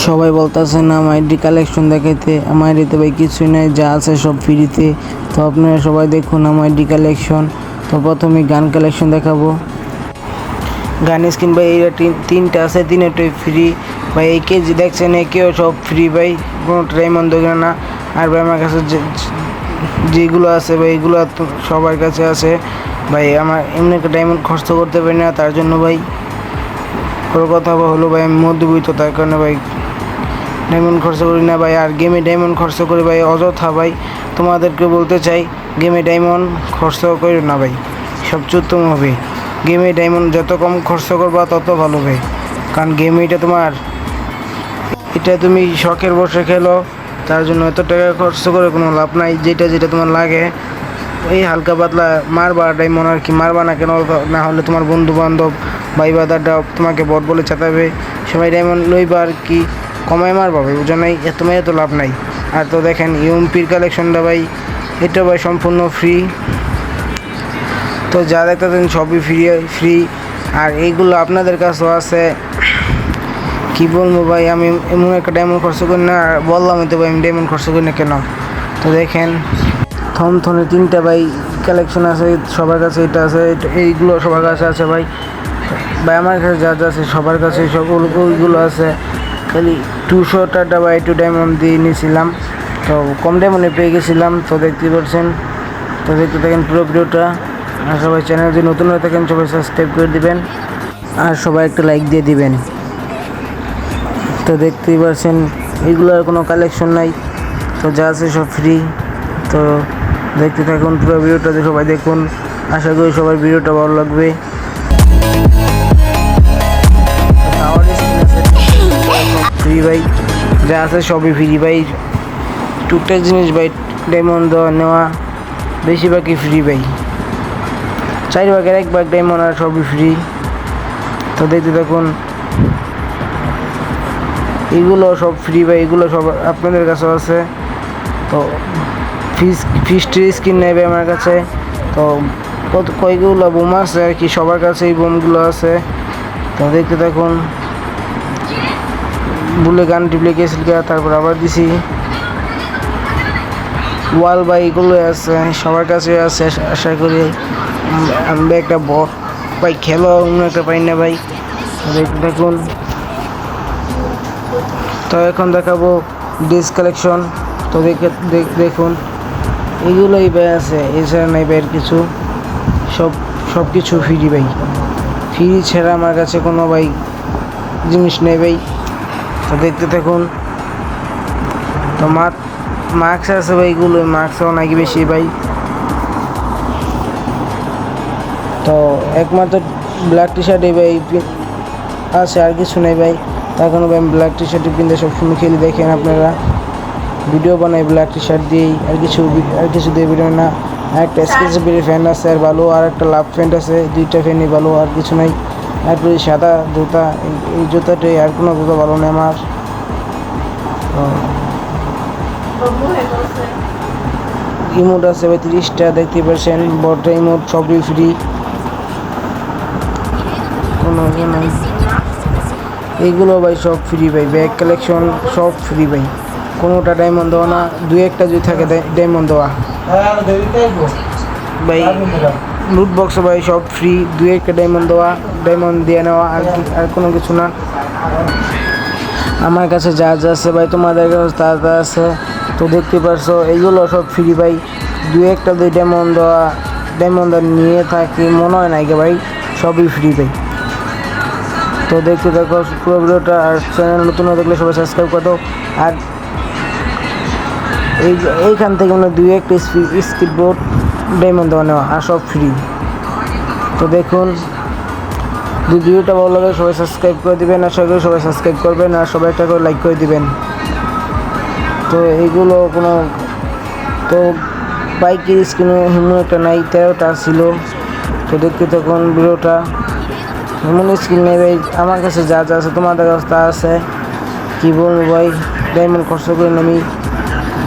সবাই বলতেছে না আমার আইডি কালেকশন দেখাইতে। আমার আইডিতে ভাই কিছুই নাই, যা আছে সব ফ্রিতে। তো আপনারা সবাই দেখুন আমার আইডি কালেকশন। তো প্রথমে গান কালেকশন দেখাবো। গান স্কিন ভাই এইটা তিনটা আছে, তিনটাই ফ্রি ভাই। এই কেজি দেখছেন একেও সব ফ্রি ভাই, কোনো ডায়মন্ড দেবে না। আর ভাই আমার কাছে যেগুলো আছে ভাই এগুলো তো সবার কাছে আছে ভাই। আমার এমনি একটা ডায়মন্ড খরচ করতে পারি না, তার জন্য ভাই কোনো কথা হলো ভাই আমি মধ্যবিত্ত, তার কারণে ভাই ডায়মন্ড খরচ করি না ভাই। আর গেমে ডায়মন্ড খরচ করি ভাই অযথা ভাই। তোমাদেরকে বলতে চাই গেমে ডায়মন্ড খরচ করি না ভাই, সবচেয়ে উত্তম হবে। গেমে ডায়মন্ড যত কম খরচ করবা তত ভালো ভাই, কারণ গেম এটা তোমার, এটা তুমি শখের বসে খেলো, তার জন্য এত টাকা খরচ করে কোনো লাভ নাই। যেটা যেটা তোমার লাগে এই হালকা পাতলা মারবা ডায়মন্ড, আর কি মারবা না কেন, না হলে তোমার বন্ধু বান্ধব ভাই বাদারটা তোমাকে বট বলে চাতাবে। সবাই ডায়মন্ড লইবা আর কি কমায় মারবা ভাই, বুঝো নাই? এত লাভ নাই। আর তো দেখেন ইউএমপির কালেকশনটা ভাই, এটা ভাই সম্পূর্ণ ফ্রি। তো যা দেখতেছেন সবই ফ্রি। আর এইগুলো আপনাদের কাছেও আছে। কি বলবো ভাই, আমি এমন একটা ডায়মন্ড খরচ করি না, বললামই তো ভাই আমি ডায়মন্ড খরচ করি না কেন। তো দেখেন থমথনে তিনটা ভাই কালেকশন আছে সবার কাছে, এটা আছে, এইগুলো সবার কাছে আছে ভাই। ভাই আমার কাছে যা যা আছে সবার কাছে সব ওইগুলো আছে। খালি 200টা বা 2 ডায়মন্ড দিয়ে নিয়েছিলাম, তো কম ডায়মন্ডে পেয়ে গেছিলাম। তো দেখতে পাচ্ছেন, তো দেখতে থাকেন পুরো ভিডিওটা। আর সবাই চ্যানেল যদি নতুন হয়ে থাকেন সবাই সাবস্ক্রাইব করে দিবেন, আর সবাই একটা লাইক দিয়ে দিবেন। তো দেখতেই পাচ্ছেন এগুলোর কোনো কালেকশন নাই, তো যা আছে সব ফ্রি। তো দেখতে থাকুন পুরো ভিডিওটা, সবাই দেখুন। আশা করি সবার ভিডিওটা ভালো লাগবে। ফ্রি ভাই, যা আছে সবই ফ্রি ভাই। টুকটাক জিনিস ভাই ডায়মন্ড দেওয়া নেওয়া বেশিরভাগই ফ্রি ভাই। 4 ভাগের 1 ভাগ ডায়মন্ড আর সবই ফ্রি। তো দেখতে থাকুন, এগুলো সব ফ্রি ভাই, এগুলো সব আপনাদের কাছেও আছে। তো ফিস্টের স্কিন নেবে আমার কাছে। তো কয়গুলো বোম আছে আর কি, সবার কাছে এই বোমগুলো আছে। তো দেখতে থাকুন। ভুলে গান টিপলে গেছিল, তারপর আবার দিছি ওয়াল বাই, এগুলো আছে সবার কাছে আছে। আশা করি আমি একটা বট ভাই খেলো অন্য একটা পাই না ভাই। দেখতে থাকুন। তো এখন দেখাবো ড্রেস কালেকশন। তো দেখুন এগুলোই ভাই আছে, এছাড়া নাই ভাইয়ের কিছু। সব কিছু ফ্রি ভাই, ফ্রি ছাড়া আমার কাছে কোনো ভাই জিনিস নেই ভাই। তো দেখতে থাকুন। তো মাস্ক আছে ভাই, এগুলো মাস্কও নাকি বেশি ভাই। তো একমাত্র ব্ল্যাক টি শার্টই ভাই আছে, আর কিছু নেই ভাই। তার কারণে ভাই আমি ব্ল্যাক টি শার্টই কিনতে সবসময় খেলি। দেখেন আপনারা ভিডিও বানাই ব্ল্যাক টি শার্ট দিয়েই, আর কিছু দিয়ে ভিডিও না। আর একটা স্কেচের ফ্যান আছে আর ভালো, আর একটা লাভ প্যান্ট আছে, 2টা ফ্যানই ভালো, আর কিছু নাই। তারপরে সাদা জুতা, এই জুতাটাই, আর কোনো জুতা ভালো নেই আমার। ইমোট আছে ভাই 30টা, দেখতে পাচ্ছেন বড়টা ইমোট, সবই ফ্রি, কোনো ইয়ে নাই। এইগুলো ভাই সব ফ্রি ভাই, ব্যাগ কালেকশন সব ফ্রি ভাই, কোনোটা ডায়মন্ড দেওয়া না। 2-1টা যদি থাকে ডায়মন্ড দেওয়া ভাই। লুট বক্স ভাই সব ফ্রি, 2-1টা ডায়মন্ড দেওয়া, ডায়মন্ড দিয়ে নেওয়া, আর কোনো কিছু না। আমার কাছে যা যা আছে ভাই তোমাদের কাছে তা তা আছে। তো দেখতে পারছো এইগুলো সব ফ্রি ভাই। 2-1টা দিয়ে ডায়মন্ড নিয়ে থাকি মনে হয় না ভাই, সবই ফ্রি ভাই। তো দেখতে দেখো পুরো ভিডিওটা, আর চ্যানেল নতুন হয়ে থাকলে সবাই সাবস্ক্রাইব করে দাও। আর এইখান থেকে মানে 2-1টা স্কিপ বোর্ড ডায়মন্ড দেওয়া নেওয়া, আর সব ফ্রি। তো দেখুন, যদি ভিডিওটা ভালো লাগে সবাই সাবস্ক্রাইব করে দেবেন, আশা করি সবাই সাবস্ক্রাইব করবেন, আর সবাই একটা করে লাইক করে দিবেন। তো এইগুলো কোনো, তো বাইকের স্ক্রিনে এমন একটা নাই, 13টা ছিল। তো দেখতে তখন ভিডিওটা এমন স্ক্রিন নেই ভাই, আমার কাছে যা যা আছে তোমাদের কাছে তা আছে। কী বলবো ভাই, ডায়মন্ড খরচ করি না আমি,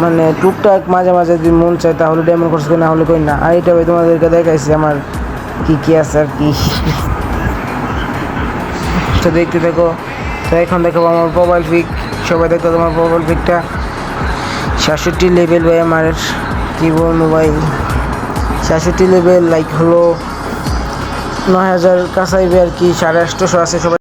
মানে টুকটাক মাঝে মাঝে যদি মন চায় তাহলে ডায়মন্ড খরচ করি, না হলে করি না। আর এটা ভাই তোমাদেরকে দেখাইছি আমার কী আছে আর কি। তো দেখতে থাকো। তো এখন দেখাবো আমার প্রোফাইল পিক, সবাই দেখো তোমার প্রোফাইল পিকটা 67 লেভেল ভাই আমার কি বলবো ভাই 66 লেভেল লাইক হলো 9000 কাছাইবে আর কি 850 আছে সবাই